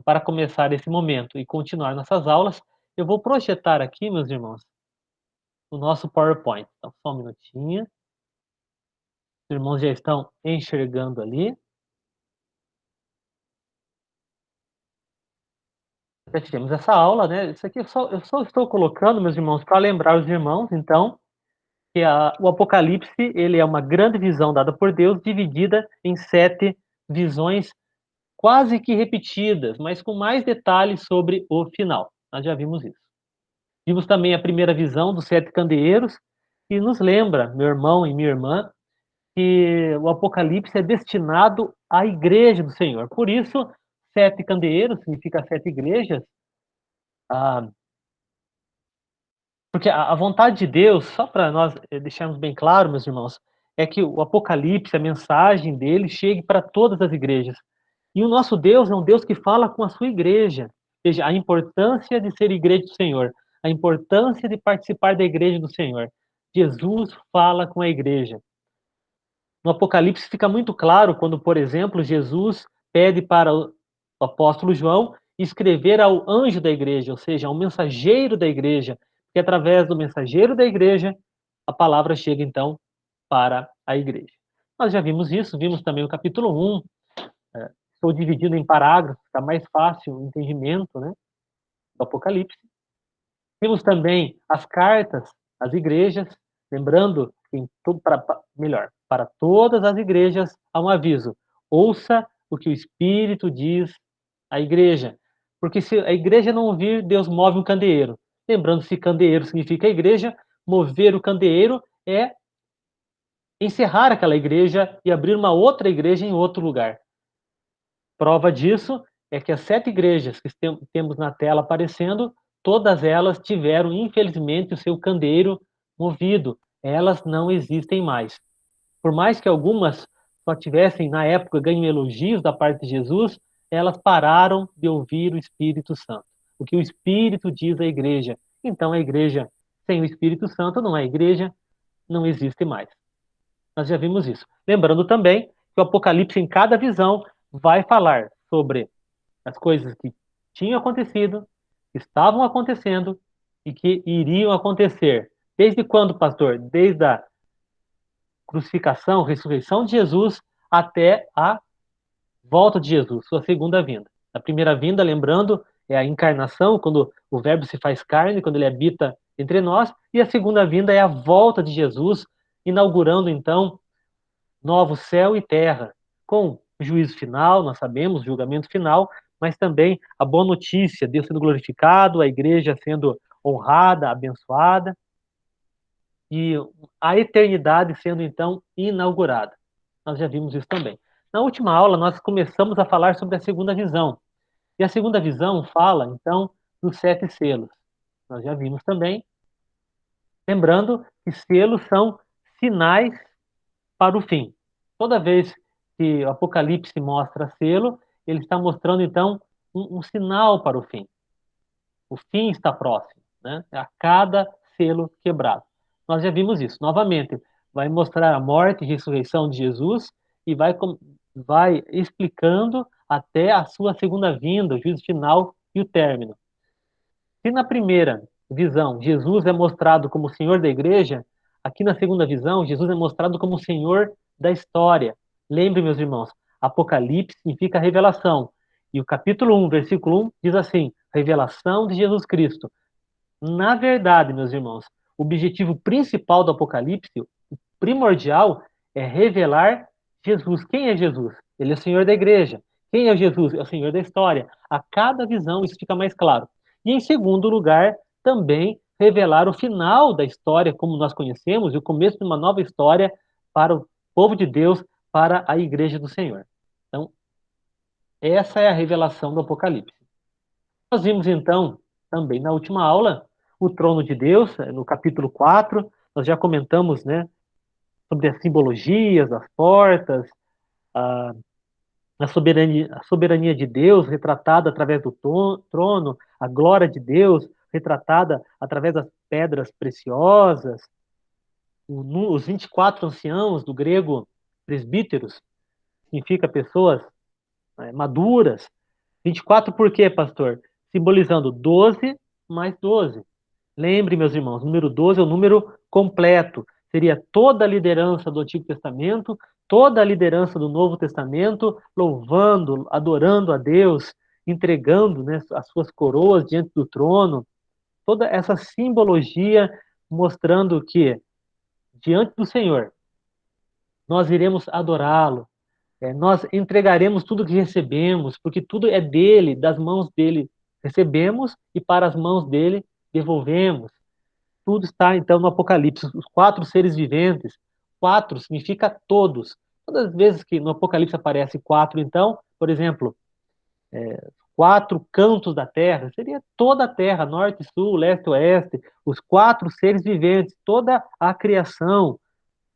para começar esse momento e continuar nossas aulas, eu vou projetar aqui, meus irmãos, o nosso PowerPoint. Então, só um minutinho. Os irmãos já estão enxergando ali. Já tivemos essa aula, né? Isso aqui eu só estou colocando, meus irmãos, para lembrar os irmãos, então, que o Apocalipse, ele é uma grande visão dada por Deus, dividida em 7 visões quase que repetidas, mas com mais detalhes sobre o final. Nós já vimos isso. Vimos também a primeira visão dos 7 candeeiros, que nos lembra, meu irmão e minha irmã, que o Apocalipse é destinado à igreja do Senhor. Por isso, 7 candeeiros significa 7 igrejas. Ah, porque a vontade de Deus, só para nós deixarmos bem claro, meus irmãos, é que o Apocalipse, a mensagem dele, chegue para todas as igrejas. E o nosso Deus é um Deus que fala com a sua igreja. Veja, a importância de ser igreja do Senhor, a importância de participar da igreja do Senhor. Jesus fala com a igreja. No Apocalipse fica muito claro quando, por exemplo, Jesus pede para o apóstolo João escrever ao anjo da igreja, ou seja, ao mensageiro da igreja, que através do mensageiro da igreja a palavra chega então para a igreja. Nós já vimos isso, vimos também o capítulo 1, estou dividindo em parágrafos, está mais fácil o entendimento, né, do Apocalipse. Vimos também as cartas às igrejas, lembrando que melhor, para todas as igrejas há um aviso: ouça o que o Espírito diz à igreja, porque se a igreja não ouvir, Deus move um candeeiro. Lembrando, se candeeiro significa igreja, mover o candeeiro é encerrar aquela igreja e abrir uma outra igreja em outro lugar. Prova disso é que as 7 igrejas que temos na tela aparecendo, todas elas tiveram, infelizmente, o seu candeeiro movido. Elas não existem mais. Por mais que algumas só tivessem, na época, ganho elogios da parte de Jesus, elas pararam de ouvir o Espírito Santo. O que o Espírito diz à igreja. Então, a igreja sem o Espírito Santo não é igreja, não existe mais. Nós já vimos isso. Lembrando também que o Apocalipse, em cada visão, vai falar sobre as coisas que tinham acontecido, que estavam acontecendo e que iriam acontecer. Desde quando, pastor? Desde a crucificação, ressurreição de Jesus até a volta de Jesus, sua segunda vinda. A primeira vinda, lembrando, é a encarnação, quando o Verbo se faz carne, quando ele habita entre nós, e a segunda vinda é a volta de Jesus, inaugurando então novo céu e terra, com juízo final, nós sabemos, julgamento final, mas também a boa notícia, Deus sendo glorificado, a igreja sendo honrada, abençoada, e a eternidade sendo então inaugurada. Nós já vimos isso também. Na última aula, nós começamos a falar sobre a segunda visão. E a segunda visão fala, então, dos 7 selos. Nós já vimos também. Lembrando que selos são sinais para o fim. Toda vez que o Apocalipse mostra selo, ele está mostrando, então, um sinal para o fim. O fim está próximo, né? A cada selo quebrado. Nós já vimos isso. Novamente, vai mostrar a morte e ressurreição de Jesus e vai explicando até a sua segunda vinda, o juízo final e o término. Se na primeira visão Jesus é mostrado como o Senhor da igreja, aqui na segunda visão Jesus é mostrado como o Senhor da história. Lembre, meus irmãos, Apocalipse significa revelação. E o capítulo 1, versículo 1 diz assim: revelação de Jesus Cristo. Na verdade, meus irmãos, o objetivo principal do Apocalipse, o primordial, é revelar Jesus. Quem é Jesus? Ele é o Senhor da igreja. Quem é Jesus? É o Senhor da história. A cada visão isso fica mais claro. E em segundo lugar, também revelar o final da história como nós conhecemos e o começo de uma nova história para o povo de Deus, para a igreja do Senhor. Então, essa é a revelação do Apocalipse. Nós vimos então, também na última aula, o trono de Deus, no capítulo 4, nós já comentamos, né, sobre as simbologias, as portas, a, a soberania de Deus retratada através do trono, a glória de Deus retratada através das pedras preciosas, os 24 anciãos, do grego presbíteros, significa pessoas maduras, 24 por quê, pastor? Simbolizando 12 mais 12. Lembre, meus irmãos, o número 12 é o número completo. Seria toda a liderança do Antigo Testamento, toda a liderança do Novo Testamento, louvando, adorando a Deus, entregando, né, as suas coroas diante do trono. Toda essa simbologia mostrando que, diante do Senhor, nós iremos adorá-lo, nós entregaremos tudo que recebemos, porque tudo é dele, das mãos dele recebemos e para as mãos dele devolvemos. Tudo está, então, no Apocalipse. Os quatro seres viventes, quatro significa todos. Todas as vezes que no Apocalipse aparece quatro, então, por exemplo, quatro cantos da terra, seria toda a terra, norte, sul, leste, oeste, os quatro seres viventes, toda a criação.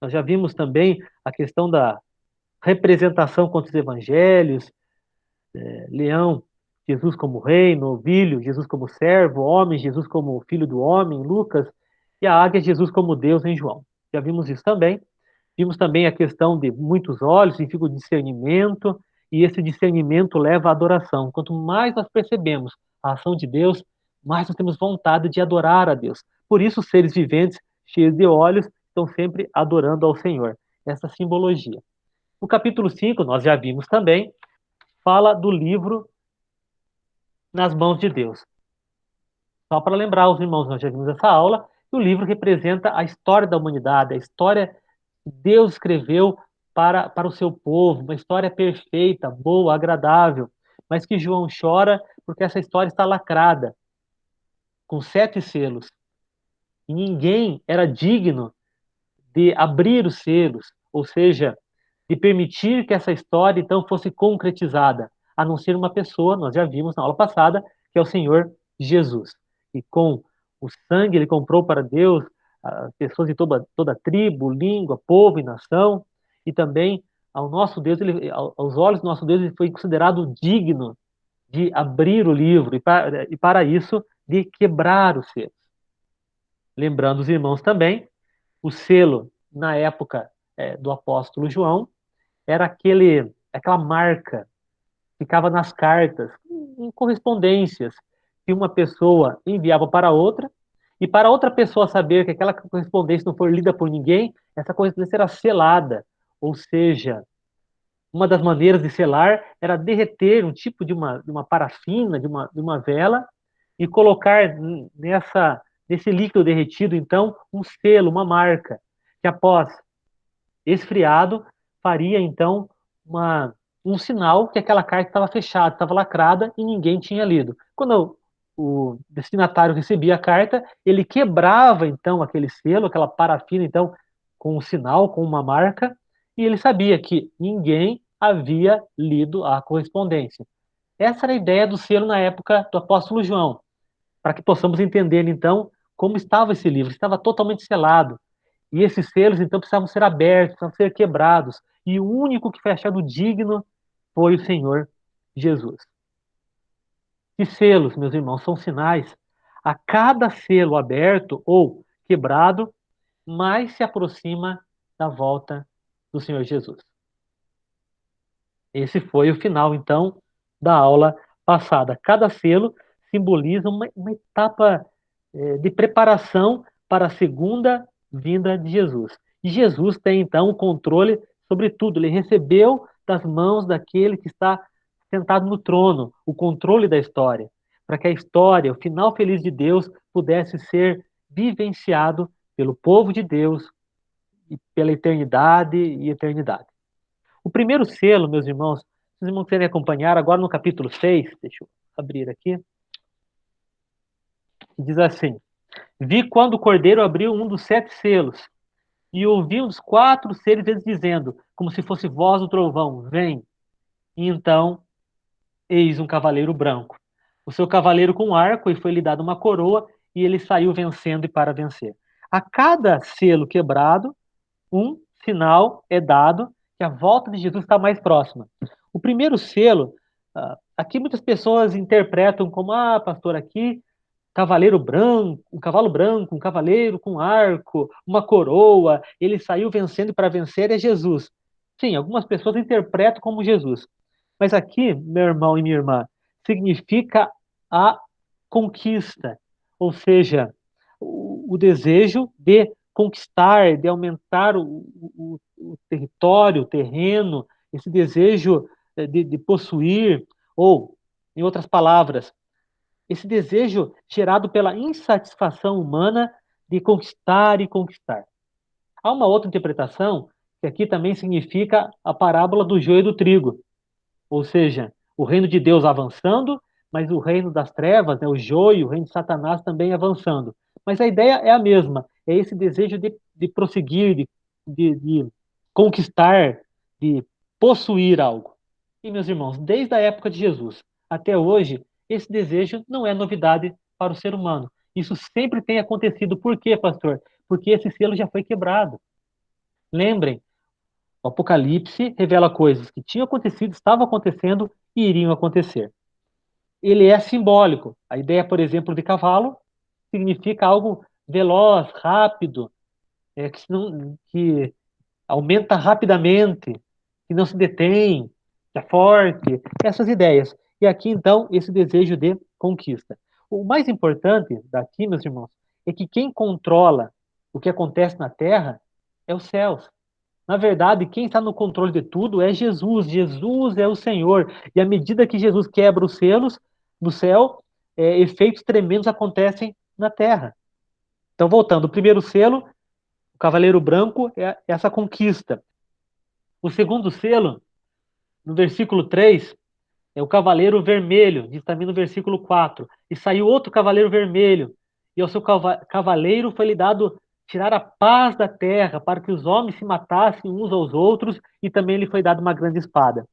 Nós já vimos também a questão da representação contra os evangelhos, leão, Jesus como rei, novilho, Jesus como servo, homem, Jesus como filho do homem, Lucas, e a águia, Jesus como Deus em João. Já vimos isso também. Vimos também a questão de muitos olhos, significa o discernimento, e esse discernimento leva à adoração. Quanto mais nós percebemos a ação de Deus, mais nós temos vontade de adorar a Deus. Por isso, os seres viventes, cheios de olhos, estão sempre adorando ao Senhor. Essa simbologia. No capítulo 5, nós já vimos também, fala do livro nas mãos de Deus. Só para lembrar os irmãos, nós já vimos essa aula, que o livro representa a história da humanidade, a história que Deus escreveu para o seu povo, uma história perfeita, boa, agradável, mas que João chora porque essa história está lacrada, com 7 selos. E ninguém era digno de abrir os selos, ou seja, de permitir que essa história então fosse concretizada, a não ser uma pessoa, nós já vimos na aula passada, que é o Senhor Jesus. E com o sangue ele comprou para Deus pessoas de toda tribo, língua, povo e nação, e também ao nosso Deus, aos olhos do nosso Deus, ele foi considerado digno de abrir o livro e para isso de quebrar os selos. Lembrando os irmãos também, o selo na época do apóstolo João era aquela marca que ficava nas cartas, em correspondências que uma pessoa enviava para outra, e para outra pessoa saber que aquela correspondência não foi lida por ninguém, essa correspondência era selada, ou seja, uma das maneiras de selar era derreter um tipo de uma parafina, de uma vela, e colocar nesse líquido derretido, então, um selo, uma marca, que após esfriado, faria então um sinal que aquela carta estava fechada, estava lacrada e ninguém tinha lido. Quando o destinatário recebia a carta, ele quebrava então aquele selo, aquela parafina, então, com um sinal, com uma marca, e ele sabia que ninguém havia lido a correspondência. Essa era a ideia do selo na época do apóstolo João, para que possamos entender então como estava esse livro. Estava totalmente selado, e esses selos, então, precisavam ser abertos, precisavam ser quebrados. E o único que foi achado digno foi o Senhor Jesus. E selos, meus irmãos, são sinais. A cada selo aberto ou quebrado, mais se aproxima da volta do Senhor Jesus. Esse foi o final, então, da aula passada. Cada selo simboliza uma etapa de preparação para a segunda vinda de Jesus. E Jesus tem, então, o controle sobre tudo. Ele recebeu das mãos daquele que está sentado no trono o controle da história, para que a história, o final feliz de Deus, pudesse ser vivenciado pelo povo de Deus e pela eternidade e eternidade. O primeiro selo, meus irmãos, vocês irmãos querem acompanhar agora no capítulo 6, deixa eu abrir aqui, que diz assim: Vi quando o cordeiro abriu um dos 7 selos, e ouvi os 4 seres deles dizendo, como se fosse voz do trovão, vem. E então, eis um cavaleiro branco. O seu cavaleiro com arco, e foi-lhe dada uma coroa, e ele saiu vencendo e para vencer. A cada selo quebrado, um sinal é dado que a volta de Jesus está mais próxima. O primeiro selo, aqui muitas pessoas interpretam como, pastor, aqui cavaleiro branco, um cavalo branco, um cavaleiro com arco, uma coroa, ele saiu vencendo para vencer é Jesus. Sim, algumas pessoas interpretam como Jesus. Mas aqui, meu irmão e minha irmã, significa a conquista, ou seja, o desejo de conquistar, de aumentar o território, o terreno, esse desejo de possuir, ou, em outras palavras, esse desejo gerado pela insatisfação humana de conquistar e conquistar. Há uma outra interpretação que aqui também significa a parábola do joio e do trigo, ou seja, o reino de Deus avançando, mas o reino das trevas, né, o joio, o reino de Satanás também avançando. Mas a ideia é a mesma, é esse desejo de prosseguir, de conquistar, de possuir algo. E, meus irmãos, desde a época de Jesus até hoje, esse desejo não é novidade para o ser humano. Isso sempre tem acontecido. Por quê, pastor? Porque esse selo já foi quebrado. Lembrem, o Apocalipse revela coisas que tinham acontecido, estavam acontecendo e iriam acontecer. Ele é simbólico. A ideia, por exemplo, de cavalo significa algo veloz, rápido, que aumenta rapidamente, que não se detém, que é forte, essas ideias. E aqui, então, esse desejo de conquista. O mais importante daqui, meus irmãos, é que quem controla o que acontece na Terra é os céus. Na verdade, quem está no controle de tudo é Jesus. Jesus é o Senhor. E à medida que Jesus quebra os selos no céu, efeitos tremendos acontecem na terra. Então, voltando, o primeiro selo, o cavaleiro branco, é essa conquista. O segundo selo, no versículo 3, é o cavaleiro vermelho, diz também no versículo 4. E saiu outro cavaleiro vermelho, e ao seu cavaleiro foi-lhe dado tirar a paz da terra, para que os homens se matassem uns aos outros, e também lhe foi dada uma grande espada.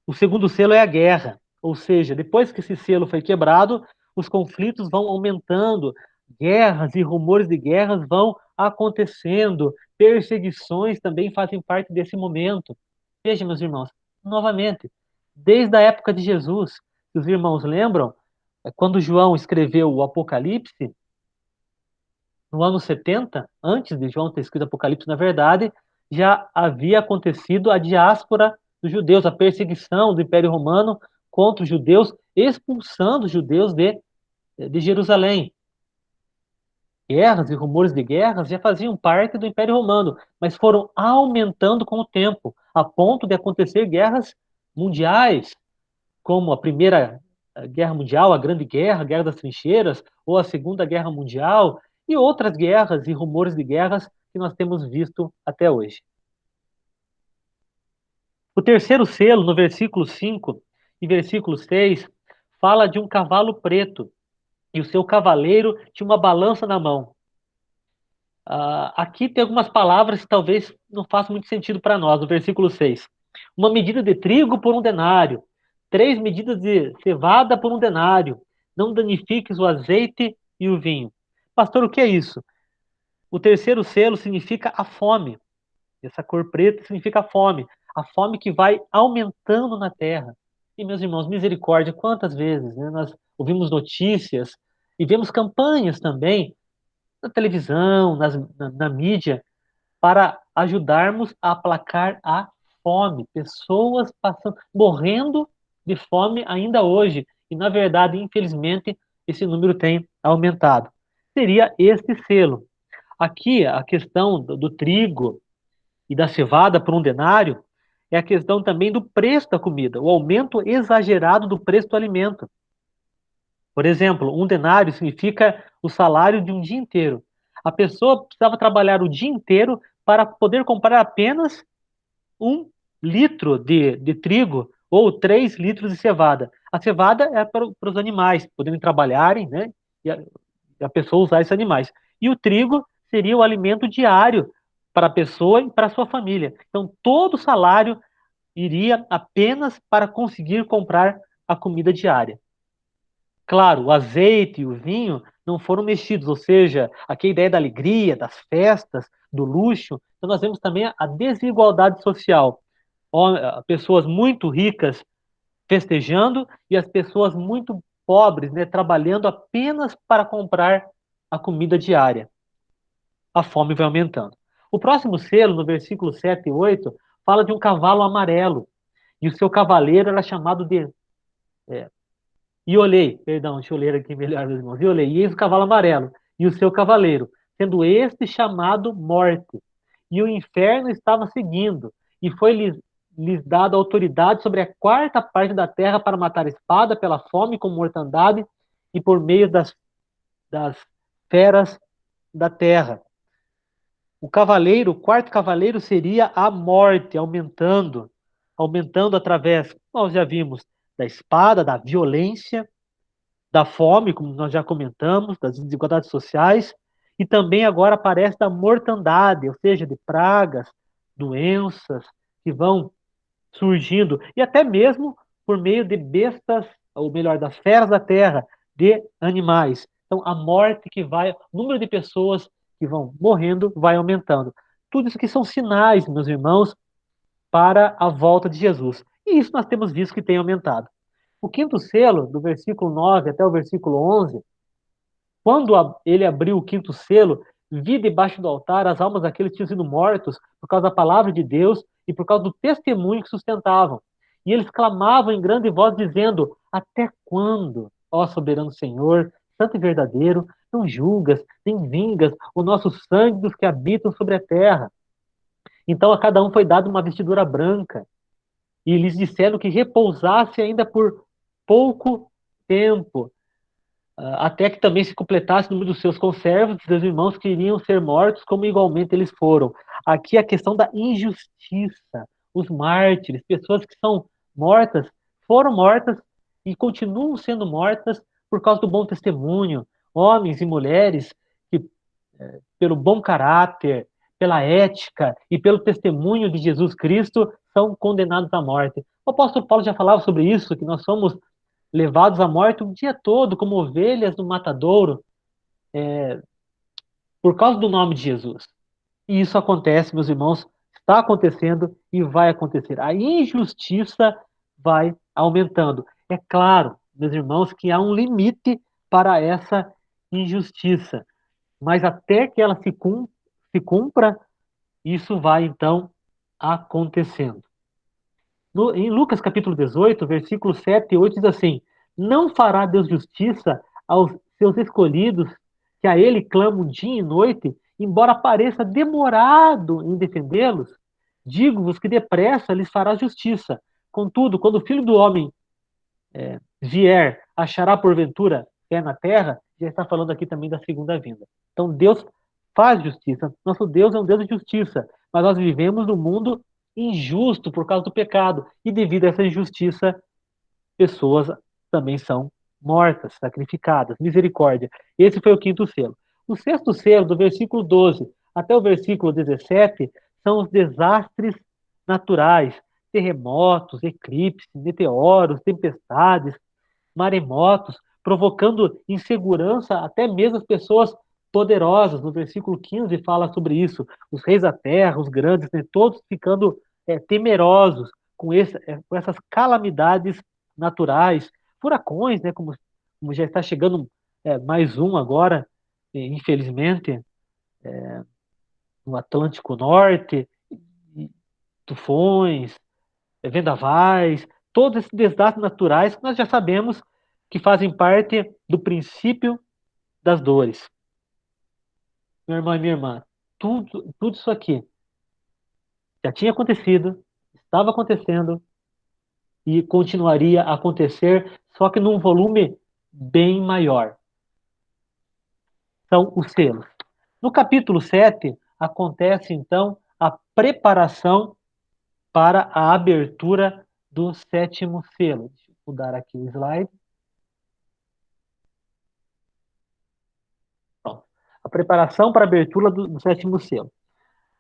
O segundo selo é a guerra, ou seja, depois que esse selo foi quebrado, os conflitos vão aumentando, guerras e rumores de guerras vão acontecendo, perseguições também fazem parte desse momento. Veja, meus irmãos, novamente, desde a época de Jesus, se os irmãos lembram, quando João escreveu o Apocalipse, no ano 70, antes de João ter escrito Apocalipse, na verdade, já havia acontecido a diáspora dos judeus, a perseguição do Império Romano contra os judeus, expulsando os judeus de Jerusalém. Guerras e rumores de guerras já faziam parte do Império Romano, mas foram aumentando com o tempo, a ponto de acontecer guerras mundiais, como a Primeira Guerra Mundial, a Grande Guerra, a Guerra das Trincheiras, ou a Segunda Guerra Mundial, e outras guerras e rumores de guerras que nós temos visto até hoje. O terceiro selo, no versículo 5 e versículo 6, fala de um cavalo preto, e o seu cavaleiro tinha uma balança na mão. Aqui tem algumas palavras que talvez não façam muito sentido para nós, no versículo 6. Uma medida de trigo por um denário, 3 medidas de cevada por um denário. Não danifiques o azeite e o vinho. Pastor, o que é isso? O terceiro selo significa a fome. Essa cor preta significa a fome que vai aumentando na terra. E, meus irmãos, misericórdia, quantas vezes, né, nós ouvimos notícias e vemos campanhas também na televisão, na mídia, para ajudarmos a aplacar a fome. Pessoas passando, morrendo de fome ainda hoje. E, na verdade, infelizmente, esse número tem aumentado. Seria este selo. Aqui, a questão do trigo e da cevada por um denário é a questão também do preço da comida, o aumento exagerado do preço do alimento. Por exemplo, um denário significa o salário de um dia inteiro. A pessoa precisava trabalhar o dia inteiro para poder comprar apenas 1 litro de trigo ou 3 litros de cevada. A cevada é para os animais poderem trabalharem, né? E a pessoa usar esses animais. E o trigo seria o alimento diário para a pessoa e para a sua família. Então, todo o salário iria apenas para conseguir comprar a comida diária. Claro, o azeite e o vinho não foram mexidos, ou seja, aqui a ideia da alegria, das festas, do luxo. Então, nós vemos também a desigualdade social. Pessoas muito ricas festejando e as pessoas muito pobres, né, trabalhando apenas para comprar a comida diária. A fome vai aumentando. O próximo selo, no versículo 7 e 8, fala de um cavalo amarelo. E o seu cavaleiro era chamado de E olhei, perdão, deixa eu ler aqui melhor, meus irmãos. E olhei, e eis o cavalo amarelo, e o seu cavaleiro, sendo este chamado Morte. E o inferno estava seguindo, e foi-lhes dada autoridade sobre a quarta parte da terra para matar a espada, pela fome, com mortandade, e por meio das feras da terra. O cavaleiro, o quarto cavaleiro seria a morte, aumentando através, nós já vimos, da espada, da violência, da fome, como nós já comentamos, das desigualdades sociais, e também agora aparece da mortandade, ou seja, de pragas, doenças que vão surgindo, e até mesmo por meio de bestas, ou melhor, das feras da terra, de animais. Então, a morte que vai, o número de pessoas que vão morrendo vai aumentando. Tudo isso que são sinais, meus irmãos, para a volta de Jesus. E isso nós temos visto que tem aumentado. O quinto selo, do versículo 9 até o versículo 11, quando ele abriu o quinto selo, vi debaixo do altar as almas daqueles que tinham sido mortos por causa da palavra de Deus e por causa do testemunho que sustentavam. E eles clamavam em grande voz, dizendo: Até quando, ó soberano Senhor, santo e verdadeiro, não julgas, nem vingas o nosso sangue dos que habitam sobre a terra? Então a cada um foi dada uma vestidura branca, e lhes disseram que repousasse ainda por pouco tempo, até que também se completasse o número dos seus conservos, dos seus irmãos que iriam ser mortos, como igualmente eles foram. Aqui a questão da injustiça. Os mártires, pessoas que são mortas, foram mortas e continuam sendo mortas por causa do bom testemunho. Homens e mulheres que, pelo bom caráter, pela ética e pelo testemunho de Jesus Cristo, são condenados à morte. O apóstolo Paulo já falava sobre isso, que nós somos levados à morte o dia todo, como ovelhas no matadouro, por causa do nome de Jesus. E isso acontece, meus irmãos, está acontecendo e vai acontecer. A injustiça vai aumentando. É claro, meus irmãos, que há um limite para essa injustiça, mas até que ela se cumpra, isso vai então acontecendo. Em Lucas capítulo 18, versículos 7 e 8 diz assim: Não fará Deus justiça aos seus escolhidos, que a ele clamam dia e noite, embora pareça demorado em defendê-los? Digo-vos que depressa lhes fará justiça. Contudo, quando o Filho do Homem vier, achará porventura fé na terra? Já está falando aqui também da segunda vinda. Então Deus faz justiça. Nosso Deus é um Deus de justiça, mas nós vivemos num mundo injusto por causa do pecado. E devido a essa injustiça, pessoas também são mortas, sacrificadas. Misericórdia. Esse foi o quinto selo. O sexto selo, do versículo 12 até o versículo 17, são os desastres naturais, terremotos, eclipses, meteoros, tempestades, maremotos, provocando insegurança até mesmo as pessoas poderosas. No versículo 15 fala sobre isso. Os reis da terra, os grandes, né, todos ficando temerosos com essas calamidades naturais, furacões, né, como já está chegando mais um agora, infelizmente, no Atlântico Norte, tufões, vendavais, todos esses desastres naturais que nós já sabemos que fazem parte do princípio das dores. Meu irmão e minha irmã, tudo isso aqui já tinha acontecido, estava acontecendo e continuaria a acontecer, só que num volume bem maior. São os selos. No capítulo 7, acontece então a preparação para a abertura do sétimo selo. Deixa eu mudar aqui o slide. Pronto. A preparação para a abertura do sétimo selo.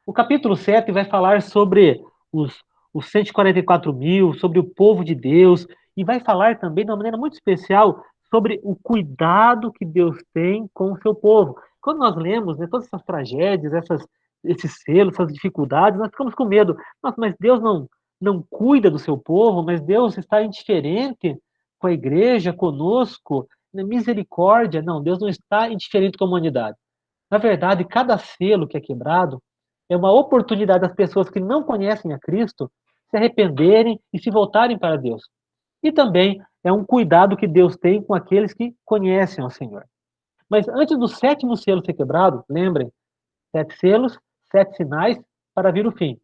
O capítulo 7 vai falar sobre os 144 mil, sobre o povo de Deus, e vai falar também, de uma maneira muito especial, sobre o cuidado que Deus tem com o seu povo. Quando nós lemos, né, todas essas tragédias, esses selos, essas dificuldades, nós ficamos com medo. Nossa, mas Deus não cuida do seu povo, mas Deus está indiferente com a igreja, conosco, misericórdia. Não, Deus não está indiferente com a humanidade. Na verdade, cada selo que é quebrado é uma oportunidade das pessoas que não conhecem a Cristo se arrependerem e se voltarem para Deus. E também É um cuidado que Deus tem com aqueles que conhecem o Senhor. Mas antes do sétimo selo ser quebrado, lembrem, 7 selos, 7 sinais para vir o fim.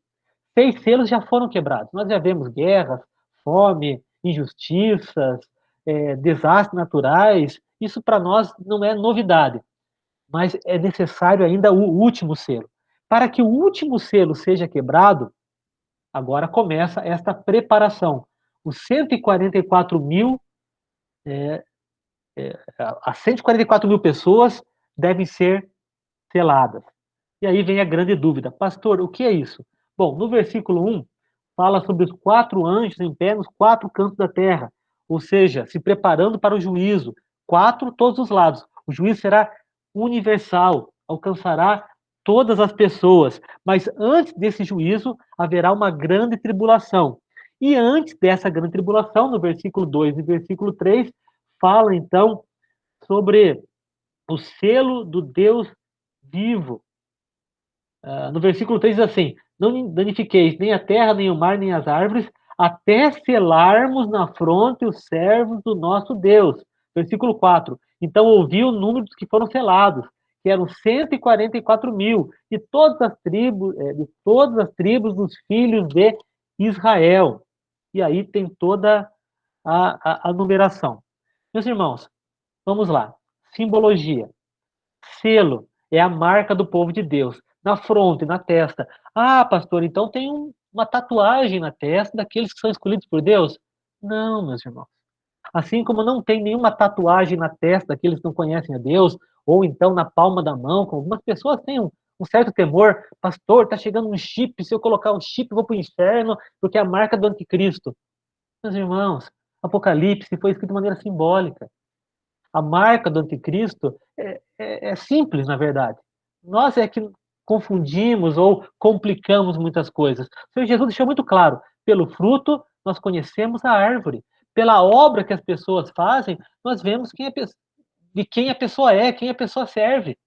6 selos já foram quebrados. Nós já vemos guerras, fome, injustiças, desastres naturais. Isso para nós não é novidade, mas é necessário ainda o último selo. Para que o último selo seja quebrado, agora começa esta preparação. Os 144 mil, as 144 mil pessoas devem ser seladas. E aí vem a grande dúvida. Pastor, o que é isso? Bom, no versículo 1, fala sobre os 4 anjos em pé nos 4 cantos da terra, ou seja, se preparando para o juízo. 4 todos os lados. O juízo será universal, alcançará todas as pessoas. Mas antes desse juízo, haverá uma grande tribulação. E antes dessa grande tribulação, no versículo 2 e versículo 3, fala então sobre o selo do Deus vivo. No versículo 3 diz assim: não danifiqueis nem a terra, nem o mar, nem as árvores, até selarmos na fronte os servos do nosso Deus. Versículo 4: então ouvi o número dos que foram selados, que eram 144 mil, de todas as tribos dos filhos de Israel. E aí tem toda a numeração. Meus irmãos, vamos lá. Simbologia. Selo é a marca do povo de Deus, na fronte, na testa. Ah, pastor, então tem uma tatuagem na testa daqueles que são escolhidos por Deus? Não, meus irmãos. Assim como não tem nenhuma tatuagem na testa daqueles que não conhecem a Deus, ou então na palma da mão, como algumas pessoas têm um certo temor. Pastor, está chegando um chip, se eu colocar o chip eu vou para o inferno, porque é a marca do anticristo. Meus irmãos, Apocalipse foi escrito de maneira simbólica. A marca do anticristo é simples, na verdade. Nós é que confundimos ou complicamos muitas coisas. O Senhor Jesus deixou muito claro: pelo fruto nós conhecemos a árvore. Pela obra que as pessoas fazem, nós vemos de quem a pessoa é, quem a pessoa serve.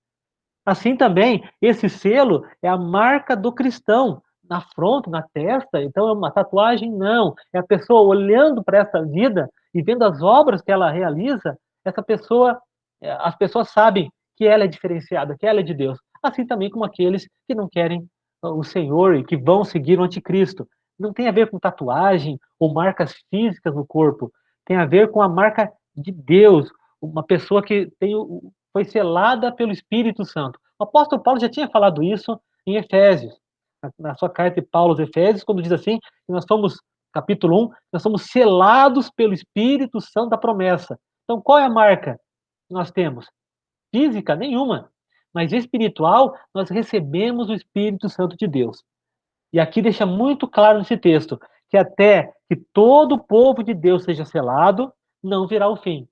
Assim também, esse selo é a marca do cristão, na fronte, na testa. Então é uma tatuagem? Não. É a pessoa olhando para essa vida e vendo as obras que ela realiza, essa pessoa, as pessoas sabem que ela é diferenciada, que ela é de Deus. Assim também como aqueles que não querem o Senhor e que vão seguir o anticristo. Não tem a ver com tatuagem ou marcas físicas no corpo. Tem a ver com a marca de Deus, uma pessoa que foi selada pelo Espírito Santo. O apóstolo Paulo já tinha falado isso em Efésios, na sua carta de Paulo aos Efésios, quando diz assim, que nós somos, capítulo 1, nós somos selados pelo Espírito Santo da promessa. Então, qual é a marca que nós temos? Física? Nenhuma. Mas espiritual, nós recebemos o Espírito Santo de Deus. E aqui deixa muito claro nesse texto que até que todo o povo de Deus seja selado, não virá o fim.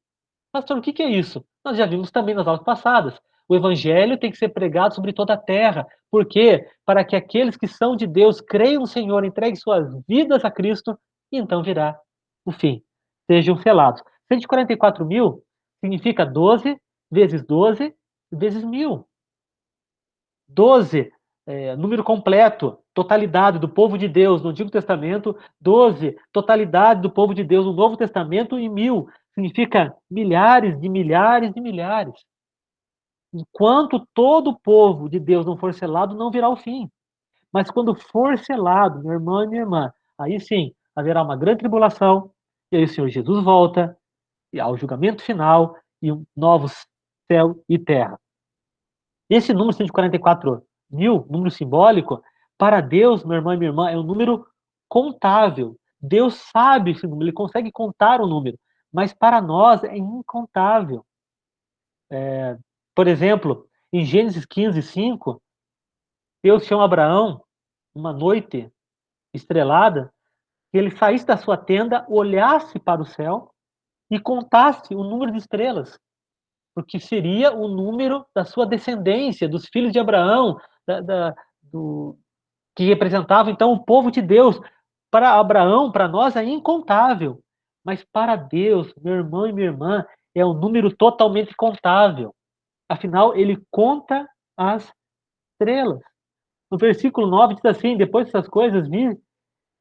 Pastor, o que é isso? Nós já vimos também nas aulas passadas. O evangelho tem que ser pregado sobre toda a terra. Por quê? Para que aqueles que são de Deus creiam no Senhor, entreguem suas vidas a Cristo, e então virá o fim. Sejam selados. 144 mil significa 12 vezes 12 vezes 1000. 12, número completo, totalidade do povo de Deus no Antigo Testamento, 12, totalidade do povo de Deus no Novo Testamento, e 1000 significa milhares de milhares de milhares. Enquanto todo o povo de Deus não for selado, não virá o fim. Mas quando for selado, meu irmão e minha irmã, aí sim haverá uma grande tribulação, e aí o Senhor Jesus volta, e ao julgamento final, e um novo céu e terra. Esse número 144 mil, número simbólico, para Deus, meu irmão e minha irmã, é um número contável. Deus sabe esse número, ele consegue contar o número, mas para nós é incontável. Por exemplo, em Gênesis 15, 5, Deus chama Abraão, uma noite estrelada, que ele saísse da sua tenda, olhasse para o céu e contasse o número de estrelas, porque seria o número da sua descendência, dos filhos de Abraão, do, que representava então o povo de Deus. Para Abraão, para nós, é incontável, mas para Deus, meu irmão e minha irmã, é um número totalmente contável. Afinal, ele conta as estrelas. No versículo 9 diz assim: depois dessas coisas vi,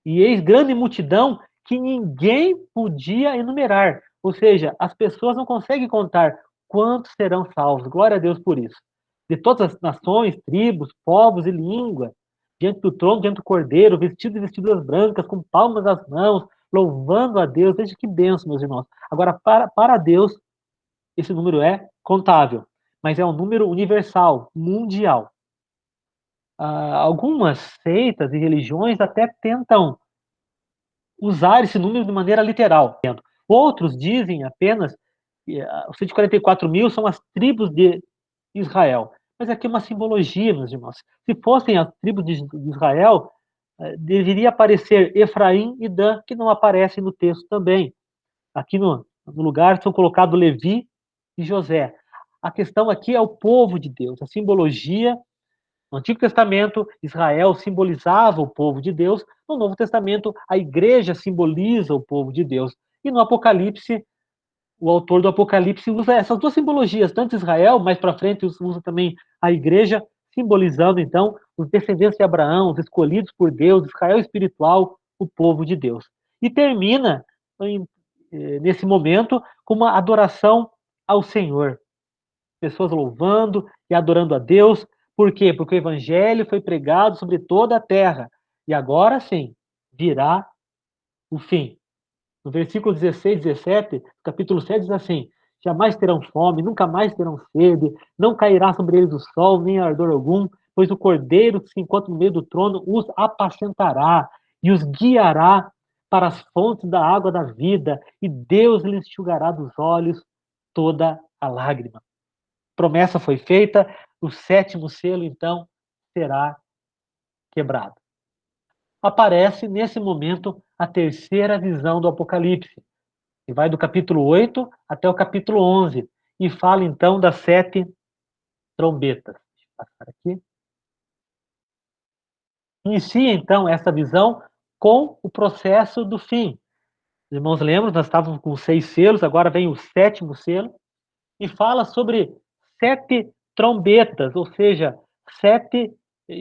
e eis grande multidão que ninguém podia enumerar. Ou seja, as pessoas não conseguem contar quantos serão salvos. Glória a Deus por isso. De todas as nações, tribos, povos e língua, diante do trono, diante do Cordeiro, vestidos de vestiduras brancas, com palmas nas mãos, louvando a Deus. Veja que benção, meus irmãos. Agora, para Deus, esse número é contável, mas é um número universal, mundial. Algumas seitas e religiões até tentam usar esse número de maneira literal. Outros dizem apenas que os 144 mil são as tribos de Israel. Mas aqui é uma simbologia, meus irmãos. Se fossem as tribos de Israel, deveria aparecer Efraim e Dan, que não aparecem no texto também. Aqui no lugar são colocados Levi e José. A questão aqui é o povo de Deus, a simbologia. No Antigo Testamento, Israel simbolizava o povo de Deus. No Novo Testamento, a igreja simboliza o povo de Deus. E no Apocalipse, o autor do Apocalipse usa essas duas simbologias, tanto Israel, mais para frente usa também a igreja, simbolizando então os descendentes de Abraão, os escolhidos por Deus, Israel espiritual, o povo de Deus. E termina nesse momento com uma adoração ao Senhor. Pessoas louvando e adorando a Deus. Por quê? Porque o evangelho foi pregado sobre toda a terra. E agora sim, virá o fim. No versículo 16, 17, capítulo 7 diz assim: jamais terão fome, nunca mais terão sede, não cairá sobre eles o sol, nem ardor algum, pois o cordeiro que se encontra no meio do trono os apacentará e os guiará para as fontes da água da vida, e Deus lhes enxugará dos olhos toda a lágrima. Promessa foi feita, o sétimo selo, então, será quebrado. Aparece, nesse momento, a terceira visão do Apocalipse, que vai do capítulo 8 até o capítulo 11, e fala, então, das 7 trombetas. Deixa eu passar aqui. Inicia, então, essa visão com o processo do fim. Os irmãos lembram, nós estávamos com 6 selos, agora vem o sétimo selo, e fala sobre 7 trombetas, ou seja, 7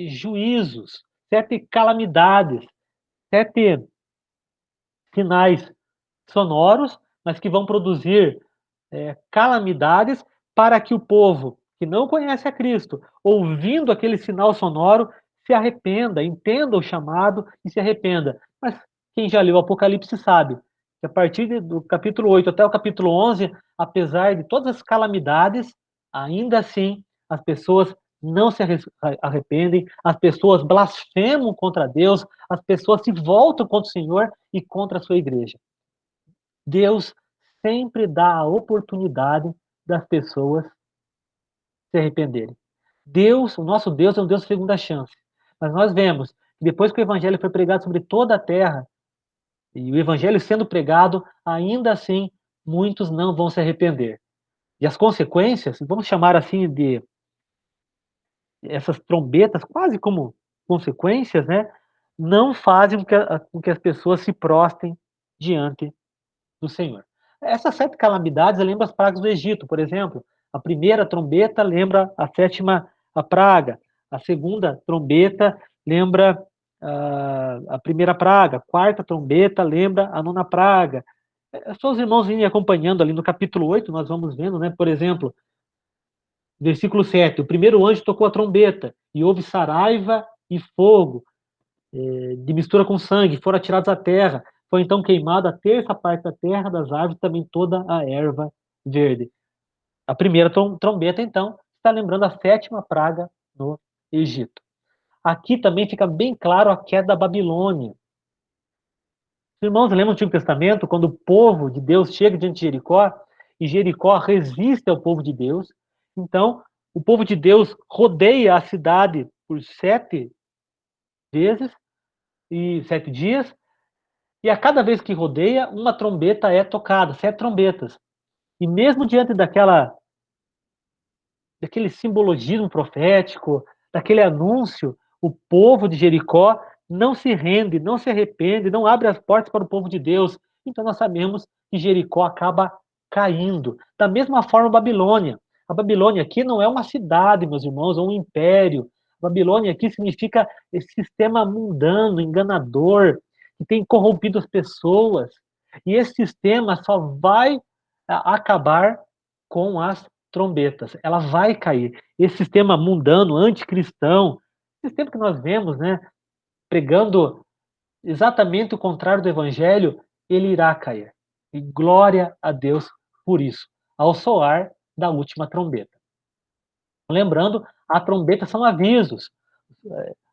juízos, 7 calamidades, 7 sinais sonoros, mas que vão produzir calamidades para que o povo que não conhece a Cristo, ouvindo aquele sinal sonoro, se arrependa, entenda o chamado e se arrependa. Mas quem já leu o Apocalipse sabe que a partir do capítulo 8 até o capítulo 11, apesar de todas as calamidades, ainda assim as pessoas não se arrependem, as pessoas blasfemam contra Deus, as pessoas se voltam contra o Senhor e contra a sua igreja. Deus sempre dá a oportunidade das pessoas se arrependerem. Deus, o nosso Deus é um Deus de segunda chance. Mas nós vemos que depois que o evangelho foi pregado sobre toda a terra, e o evangelho sendo pregado, ainda assim, muitos não vão se arrepender. E as consequências, vamos chamar assim de essas trombetas, quase como consequências, né? Não fazem com que as pessoas se prostrem diante do Senhor. Essas 7 calamidades lembram as pragas do Egito, por exemplo. A primeira trombeta lembra a 7ª a praga. A segunda trombeta lembra a primeira praga. A quarta trombeta lembra a 9ª praga. Só os irmãos virem acompanhando ali no capítulo 8, nós vamos vendo, né? Por exemplo, versículo 7. O primeiro anjo tocou a trombeta e houve saraiva e fogo de mistura com sangue, foram atirados à terra. Foi então queimada a terça parte da terra, das árvores, também toda a erva verde. A primeira trombeta, então, está lembrando a 7ª praga no Egito. Aqui também fica bem claro a queda da Babilônia. Os irmãos lembram do Antigo Testamento, quando o povo de Deus chega diante de Jericó, e Jericó resiste ao povo de Deus. Então, o povo de Deus rodeia a cidade por 7 vezes, e 7 dias, e a cada vez que rodeia, uma trombeta é tocada, 7 trombetas. E mesmo diante daquele simbologismo profético, daquele anúncio, o povo de Jericó não se rende, não se arrepende, não abre as portas para o povo de Deus. Então nós sabemos que Jericó acaba caindo. Da mesma forma, Babilônia. A Babilônia aqui não é uma cidade, meus irmãos, ou um império. A Babilônia aqui significa esse sistema mundano, enganador, que tem corrompido as pessoas. E esse sistema só vai acabar com as trombetas. Ela vai cair. Esse sistema mundano, anticristão, sistema que nós vemos, né, pregando exatamente o contrário do evangelho, ele irá cair. E glória a Deus por isso, ao soar da última trombeta. Lembrando, a trombeta são avisos,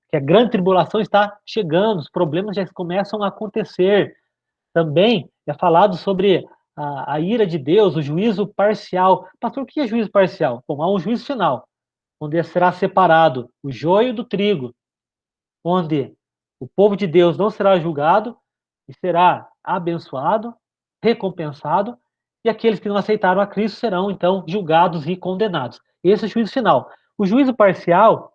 que a grande tribulação está chegando, os problemas já começam a acontecer. Também é falado sobre a ira de Deus, o juízo parcial. Pastor, o que é juízo parcial? Bom, há um juízo final, onde será separado o joio do trigo, onde o povo de Deus não será julgado e será abençoado, recompensado, e aqueles que não aceitaram a Cristo serão, então, julgados e condenados. Esse é o juízo final. O juízo parcial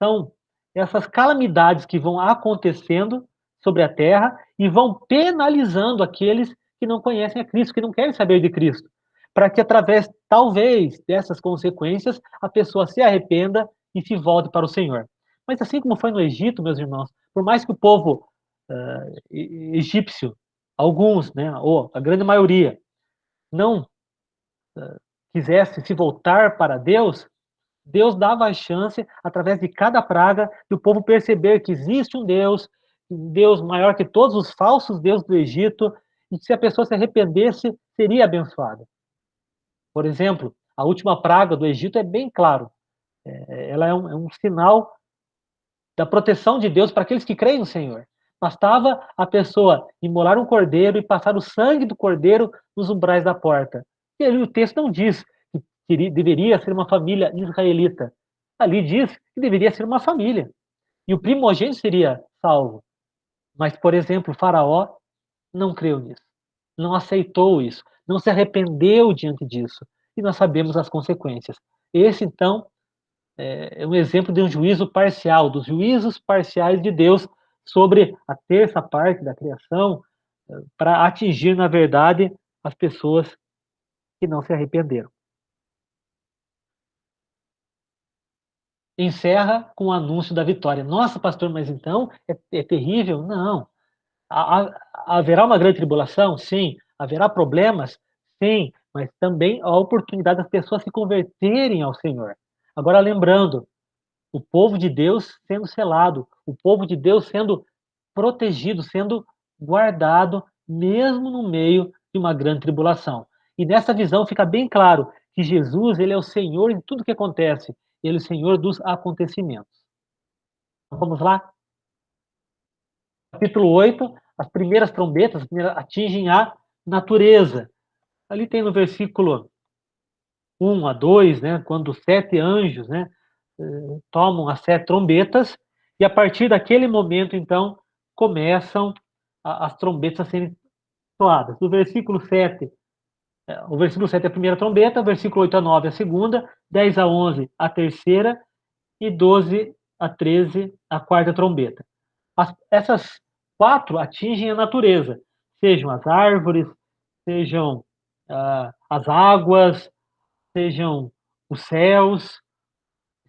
são essas calamidades que vão acontecendo sobre a terra e vão penalizando aqueles que não conhecem a Cristo, que não querem saber de Cristo, para que através, talvez, dessas consequências, a pessoa se arrependa e se volte para o Senhor. Mas assim como foi no Egito, meus irmãos, por mais que o povo egípcio, alguns, né, ou a grande maioria, não quisesse se voltar para Deus, Deus dava a chance, através de cada praga, de o povo perceber que existe um Deus maior que todos os falsos deuses do Egito, e que se a pessoa se arrependesse, seria abençoada. Por exemplo, a última praga do Egito é bem claro. Ela é um sinal da proteção de Deus para aqueles que creem no Senhor. Bastava a pessoa imolar um cordeiro e passar o sangue do cordeiro nos umbrais da porta. E ali o texto não diz que deveria ser uma família israelita. Ali diz que deveria ser uma família. E o primogênito seria salvo. Mas, por exemplo, o Faraó não creu nisso. Não aceitou isso. Não se arrependeu diante disso. E nós sabemos as consequências. Esse, então, é um exemplo de um juízo parcial, dos juízos parciais de Deus sobre a terça parte da criação, para atingir, na verdade, as pessoas que não se arrependeram. Encerra com o anúncio da vitória. Nossa, pastor, mas então é terrível? Não. Haverá uma grande tribulação? Sim. Haverá problemas? Sim. Mas também a oportunidade das pessoas se converterem ao Senhor. Agora, lembrando, o povo de Deus sendo selado, o povo de Deus sendo protegido, sendo guardado, mesmo no meio de uma grande tribulação. E nessa visão fica bem claro que Jesus, ele é o Senhor em tudo que acontece, ele é o Senhor dos acontecimentos. Então, vamos lá? Capítulo 8, as primeiras trombetas atingem a natureza. Ali tem no versículo 1 a 2, né, quando 7 anjos, né, tomam as 7 trombetas, e a partir daquele momento, então, começam as trombetas a serem soadas. Do versículo 7, o versículo 7 é a primeira trombeta, versículo 8 a 9 a segunda, 10 a 11 a terceira e 12 a 13 a quarta trombeta. Essas 4 atingem a natureza, sejam as árvores, sejam as águas, sejam os céus,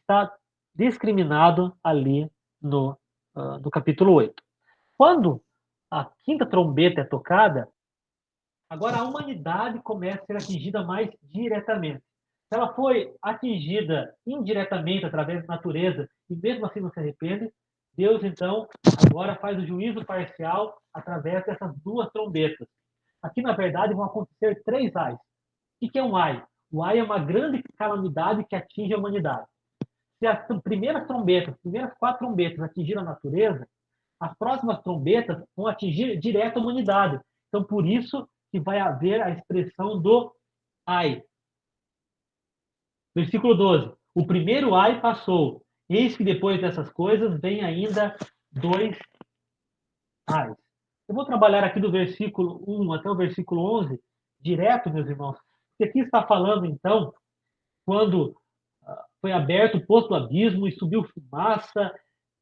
está discriminado ali no capítulo 8. Quando a quinta trombeta é tocada, agora a humanidade começa a ser atingida mais diretamente. Se ela foi atingida indiretamente através da natureza e mesmo assim não se arrepende, Deus então agora faz o juízo parcial através dessas 2 trombetas. Aqui, na verdade, vão acontecer 3 ais. O que é um ai? O ai é uma grande calamidade que atinge a humanidade. Se as primeiras trombetas, as primeiras 4 trombetas atingiram a natureza, as próximas trombetas vão atingir direto a humanidade. Então, por isso que vai haver a expressão do ai. Versículo 12. O primeiro ai passou. Eis que depois dessas coisas vem ainda 2 ais. Eu vou trabalhar aqui do versículo 1 até o versículo 11, direto, meus irmãos. Porque aqui está falando, então, quando foi aberto o poço do abismo e subiu fumaça,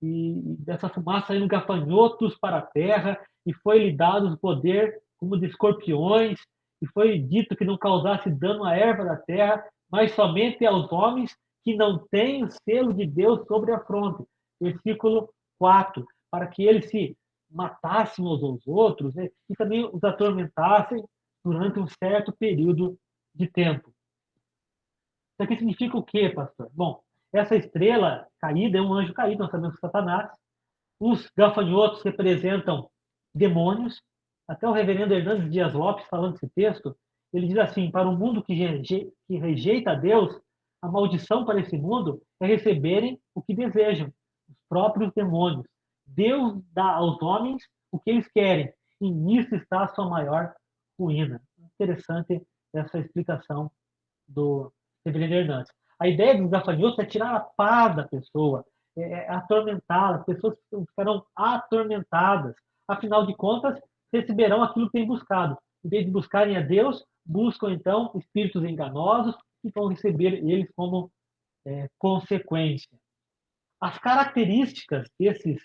e dessa fumaça saíram gafanhotos para a terra, e foi-lhe dado o poder como de escorpiões, e foi dito que não causasse dano à erva da terra, mas somente aos homens que não têm o selo de Deus sobre a fronte. Versículo 4, para que eles se matassem uns aos outros, né, e também os atormentassem durante um certo período de tempo. Isso aqui significa o quê, pastor? Bom, essa estrela caída é um anjo caído, nós sabemos que é Satanás. Os gafanhotos representam demônios. Até o reverendo Hernandes Dias Lopes, falando esse texto, ele diz assim: para um mundo que rejeita a Deus, a maldição para esse mundo é receberem o que desejam, os próprios demônios. Deus dá aos homens o que eles querem, e nisso está a sua maior ruína. Interessante essa explicação do reverendo Hernandes. A ideia dos gafanhotos é tirar a paz da pessoa, atormentá-las, as pessoas ficarão atormentadas. Afinal de contas, receberão aquilo que têm buscado. Em vez de buscarem a Deus, buscam então espíritos enganosos que vão receber eles como consequência. As características desses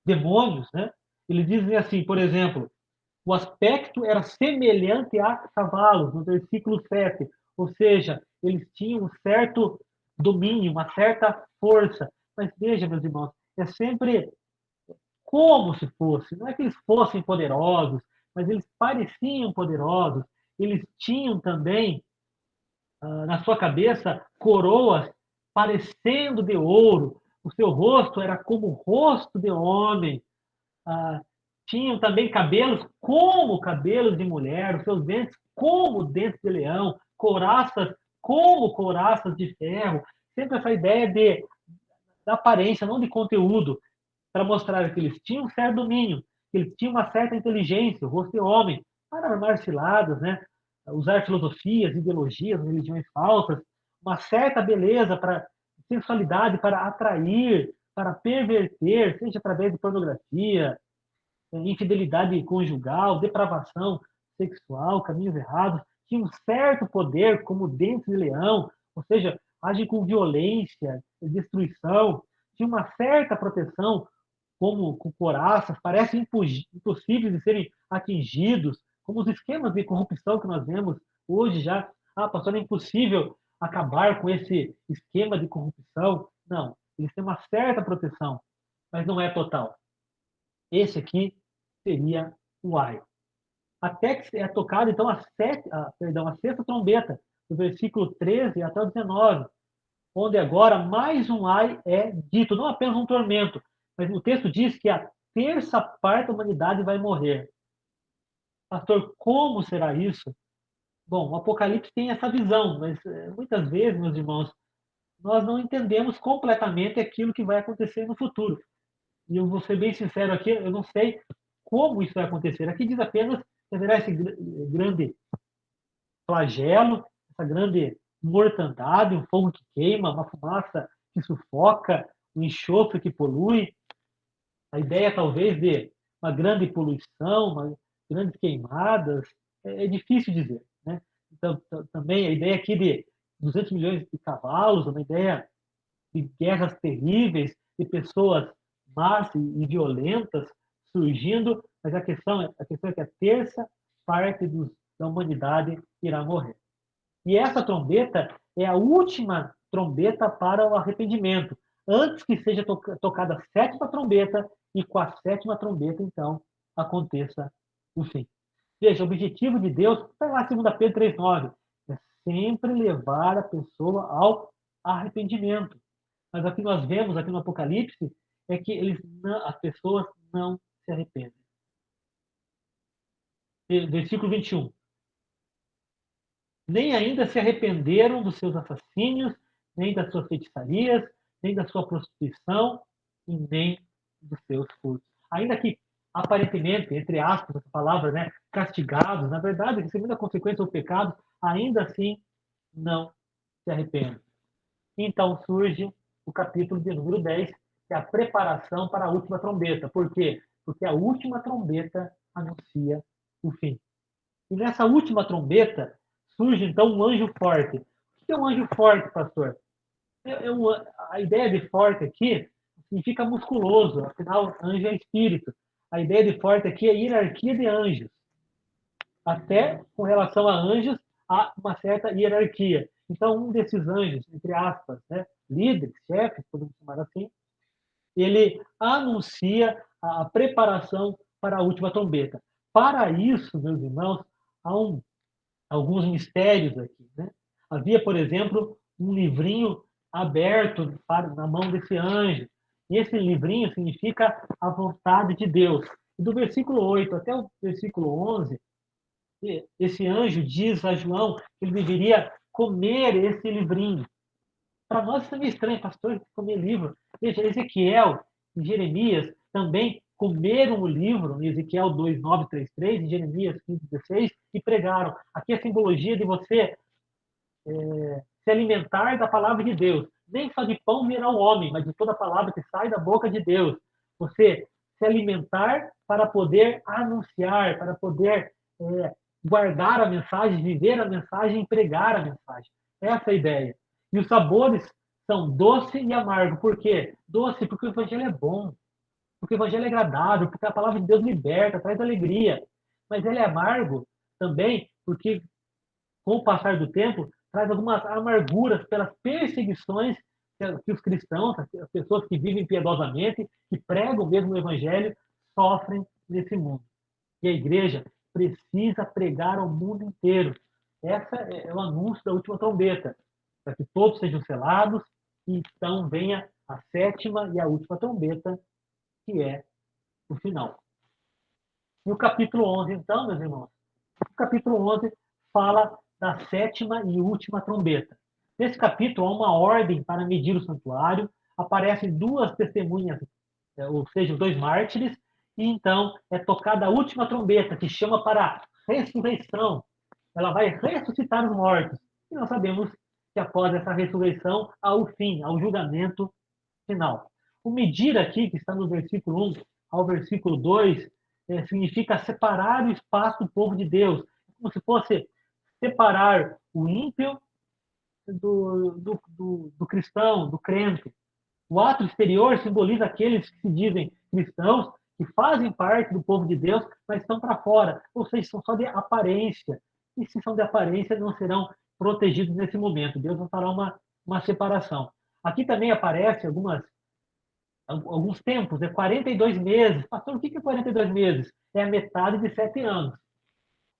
demônios, né? Eles dizem assim, por exemplo, o aspecto era semelhante a cavalos, no versículo 7. Ou seja, eles tinham um certo domínio, uma certa força. Mas veja, meus irmãos, é sempre como se fosse. Não é que eles fossem poderosos, mas eles pareciam poderosos. Eles tinham também, na sua cabeça, coroas parecendo de ouro. O seu rosto era como o rosto de homem. Ah, tinham também cabelos como cabelos de mulher, os seus dentes como dentes de leão, couraças como couraças de ferro. Sempre essa ideia da aparência, não de conteúdo, para mostrar que eles tinham um certo domínio, que eles tinham uma certa inteligência, o rosto de homem, para armar ciladas, né? Usar filosofias, ideologias, religiões falsas, uma certa beleza para sensualidade, para atrair, para perverter, seja através de pornografia, infidelidade conjugal, depravação sexual, caminhos errados, tinha um certo poder como dentes de leão, ou seja, agem com violência, destruição, tinha uma certa proteção como com coraças, parecem impossíveis de serem atingidos, como os esquemas de corrupção que nós vemos hoje já. Ah, pastor, é impossível acabar com esse esquema de corrupção. Não, eles têm uma certa proteção, mas não é total. Esse aqui seria o ai. Até que é tocado, então, a sexta trombeta, do versículo 13 até o 19, onde agora mais um ai é dito, não apenas um tormento, mas o texto diz que a terça parte da humanidade vai morrer. Pastor, como será isso? Bom, o Apocalipse tem essa visão, mas muitas vezes, meus irmãos, nós não entendemos completamente aquilo que vai acontecer no futuro. E eu vou ser bem sincero aqui, eu não sei como isso vai acontecer. Aqui diz apenas que haverá esse grande flagelo, essa grande mortandade, um fogo que queima, uma fumaça que sufoca, um enxofre que polui. A ideia, talvez, de uma grande poluição, uma grandes queimadas, é difícil dizer. Né? Então, também a ideia aqui de 200 milhões de cavalos, uma ideia de guerras terríveis, de pessoas más e violentas surgindo, mas a questão é que a terça parte da humanidade irá morrer. E essa trombeta é a última trombeta para o arrependimento, antes que seja tocada a sétima trombeta, e com a sétima trombeta, então, aconteça o fim. Veja, o objetivo de Deus, está lá em 2 Pedro 3,9, é sempre levar a pessoa ao arrependimento. Mas o que nós vemos aqui no Apocalipse é que as pessoas não se arrependem. Versículo 21. Nem ainda se arrependeram dos seus assassínios, nem das suas feitiçarias, nem da sua prostituição, e nem dos seus furtos. Ainda que, aparentemente, entre aspas, essa palavra, né, castigados, na verdade, recebendo a consequência do pecado, ainda assim não se arrependem. Então surge o capítulo de número 10, que é a preparação para a última trombeta. Por quê? Porque a última trombeta anuncia o fim. E nessa última trombeta surge então um anjo forte. O que é um anjo forte, pastor? A ideia de forte aqui significa musculoso, afinal, anjo é espírito. A ideia de forte aqui é hierarquia de anjos. Até com relação a anjos, há uma certa hierarquia. Então, um desses anjos, entre aspas, né, líderes, chefes, podemos chamar assim, ele anuncia a preparação para a última trombeta. Para isso, meus irmãos, há alguns mistérios aqui, né? Havia, por exemplo, um livrinho aberto na mão desse anjo. E esse livrinho significa a vontade de Deus. E do versículo 8 até o versículo 11, esse anjo diz a João que ele deveria comer esse livrinho. Para nós isso é meio estranho, pastor, comer livro. Veja, Ezequiel e Jeremias também comeram o livro, em Ezequiel 2, 9, 3, 3, e Jeremias 15, 16, e pregaram. Aqui é a simbologia de você se alimentar da palavra de Deus. Nem só de pão virá o homem, mas de toda a palavra que sai da boca de Deus. Você se alimentar para poder anunciar, para poder guardar a mensagem, viver a mensagem e pregar a mensagem. Essa é a ideia. E os sabores são doce e amargo. Por quê? Doce porque o evangelho é bom, porque o evangelho é agradável, porque a palavra de Deus liberta, traz alegria. Mas ele é amargo também porque, com o passar do tempo, traz algumas amarguras pelas perseguições que os cristãos, as pessoas que vivem piedosamente, que pregam mesmo o evangelho, sofrem nesse mundo. E a igreja precisa pregar ao mundo inteiro. Essa é o anúncio da última trombeta, para que todos sejam selados e então venha a sétima e a última trombeta, que é o final. E o capítulo 11, então, meus irmãos, o capítulo 11 fala da sétima e última trombeta. Nesse capítulo, há uma ordem para medir o santuário, aparecem duas testemunhas, ou seja, dois mártires, e então é tocada a última trombeta, que chama para a ressurreição. Ela vai ressuscitar os mortos. E nós sabemos que após essa ressurreição, há o fim, há o julgamento final. O medir aqui, que está no versículo 1 ao versículo 2, significa separar o espaço do povo de Deus. Como se fosse separar o ímpio do cristão, do crente. O ato exterior simboliza aqueles que se dizem cristãos, que fazem parte do povo de Deus, mas estão para fora, ou seja, são só de aparência. E se são de aparência, não serão protegidos nesse momento. Deus não fará uma separação. Aqui também aparece alguns tempos, 42 meses. Pastor, o que é 42 meses? É a metade de 7 anos.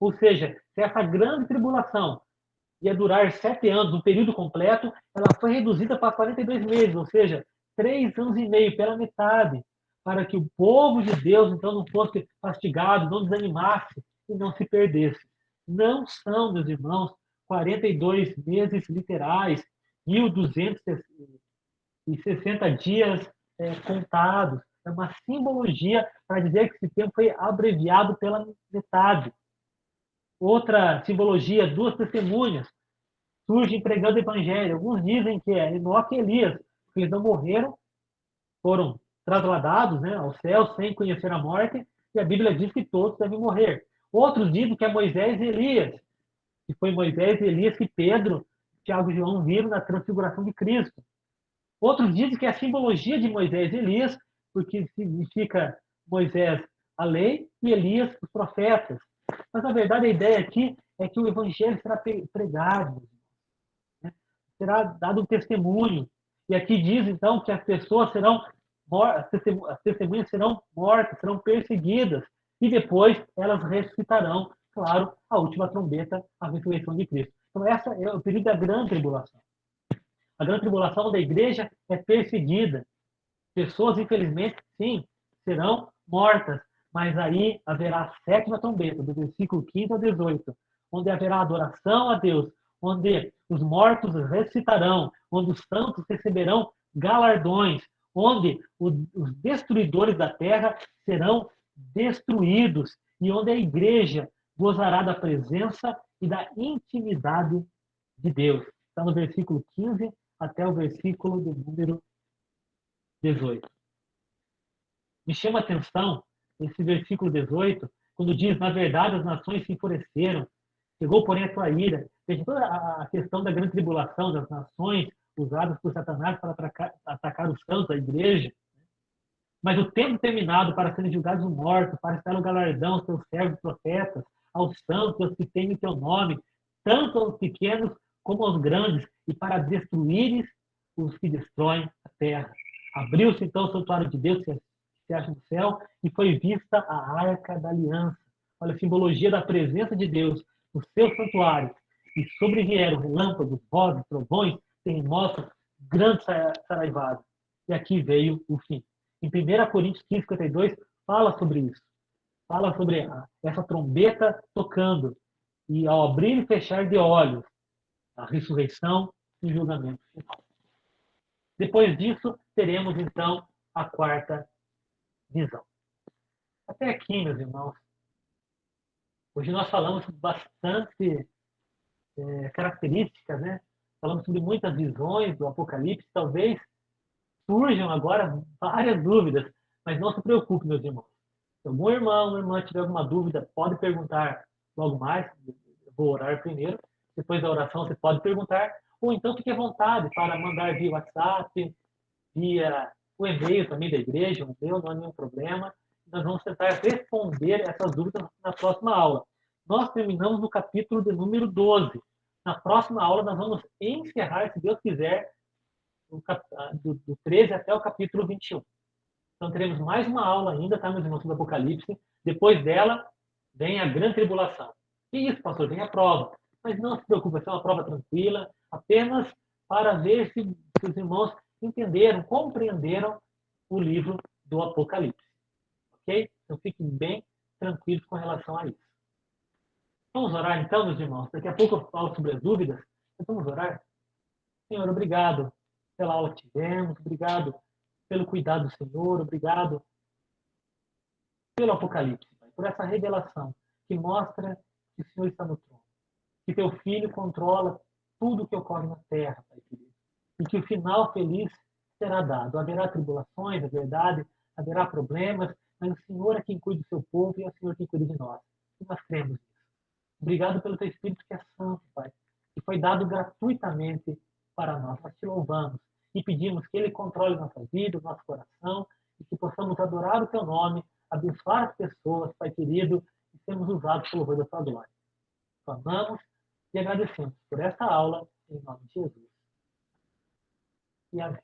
Ou seja, se essa grande tribulação ia durar 7 anos, um período completo, ela foi reduzida para 42 meses, ou seja, 3 anos e meio, pela metade, para que o povo de Deus, então, não fosse castigado, não desanimasse e não se perdesse. Não são, meus irmãos, 42 meses literais, 1.260 dias contados. É uma simbologia para dizer que esse tempo foi abreviado pela metade. Outra simbologia, duas testemunhas surgem pregando o evangelho. Alguns dizem que é Enoque e Elias, que eles não morreram, foram trasladados, né, ao céu sem conhecer a morte, e a Bíblia diz que todos devem morrer. Outros dizem que é Moisés e Elias, que foi Moisés e Elias que Pedro, Tiago e João viram na transfiguração de Cristo. Outros dizem que é a simbologia de Moisés e Elias, porque significa Moisés a lei e Elias os profetas. Mas, na verdade, a ideia aqui é que o evangelho será pregado, né? Será dado um testemunho. E aqui diz, então, que as pessoas serão as testemunhas serão mortas, serão perseguidas, e depois elas ressuscitarão, claro, a última trombeta, a ressurreição de Cristo. Então, essa é o período da grande tribulação. A grande tribulação da igreja é perseguida. Pessoas, infelizmente, sim, serão mortas. Mas aí haverá a sétima trombeta, do versículo 15 ao 18, onde haverá adoração a Deus, onde os mortos ressuscitarão, onde os santos receberão galardões, onde os destruidores da terra serão destruídos e onde a igreja gozará da presença e da intimidade de Deus. Está no versículo 15 até o versículo de número 18. Me chama a atenção esse versículo 18, quando diz, na verdade, as nações se enfureceram, chegou, porém, a tua ira. Veja toda a questão da grande tribulação das nações usadas por Satanás para atacar os santos, a igreja. Mas o tempo terminado para serem julgados os mortos, para estar o galardão aos teus servos profetas, aos santos, aos que temem teu nome, tanto aos pequenos como aos grandes, e para destruires os que destroem a terra. Abriu-se então o santuário de Deus, que se acha no céu, e foi vista a arca da aliança. Olha a simbologia da presença de Deus. os seus santuários, e sobrevieram relâmpagos, vozes, trovões, terremotos, grandes saraivadas. E aqui veio o fim. Em 1 Coríntios 15, 52, fala sobre isso. Fala sobre essa trombeta tocando, e ao abrir e fechar de olhos, a ressurreição e o julgamento final. Depois disso, teremos então a quarta visão. Até aqui, meus irmãos, hoje nós falamos bastante características, né? Falamos sobre muitas visões do Apocalipse. Talvez surjam agora várias dúvidas, mas não se preocupe, meus irmãos. Se algum irmão ou irmã tiver alguma dúvida, pode perguntar logo mais. Eu vou orar primeiro. Depois da oração, você pode perguntar. Ou então fique à vontade para mandar via WhatsApp, via o e-mail também da igreja, o meu, não há nenhum problema. Nós vamos tentar responder essas dúvidas na próxima aula. Nós terminamos no capítulo de número 12. Na próxima aula, nós vamos encerrar, se Deus quiser, do 13 até o capítulo 21. Então, teremos mais uma aula ainda, tá, meus irmãos, do Apocalipse. Depois dela, vem a grande tribulação. E isso, pastor, vem a prova. Mas não se preocupe, vai ser uma prova tranquila, apenas para ver se os irmãos entenderam, compreenderam o livro do Apocalipse. Ok? Então, fiquem bem tranquilos com relação a isso. Vamos orar então, meus irmãos? Daqui a pouco eu falo sobre as dúvidas. Então, vamos orar? Senhor, obrigado pela aula que tivemos, obrigado pelo cuidado do Senhor, obrigado pelo Apocalipse, Pai, por essa revelação que mostra que o Senhor está no trono, que teu Filho controla tudo o que ocorre na terra, Pai querido, e que o final feliz será dado. Haverá tribulações, é verdade, haverá problemas, mas o Senhor é quem cuida do seu povo e é o Senhor quem cuida de nós. E nós cremos nisso. Obrigado pelo teu Espírito que é santo, Pai, que foi dado gratuitamente para nós. Nós te louvamos e pedimos que Ele controle nossa vida, o nosso coração, e que possamos adorar o teu nome, abençoar as pessoas, Pai querido, e sermos usados pelo louvor da tua glória. Amamos e agradecemos por esta aula, em nome de Jesus. E amém.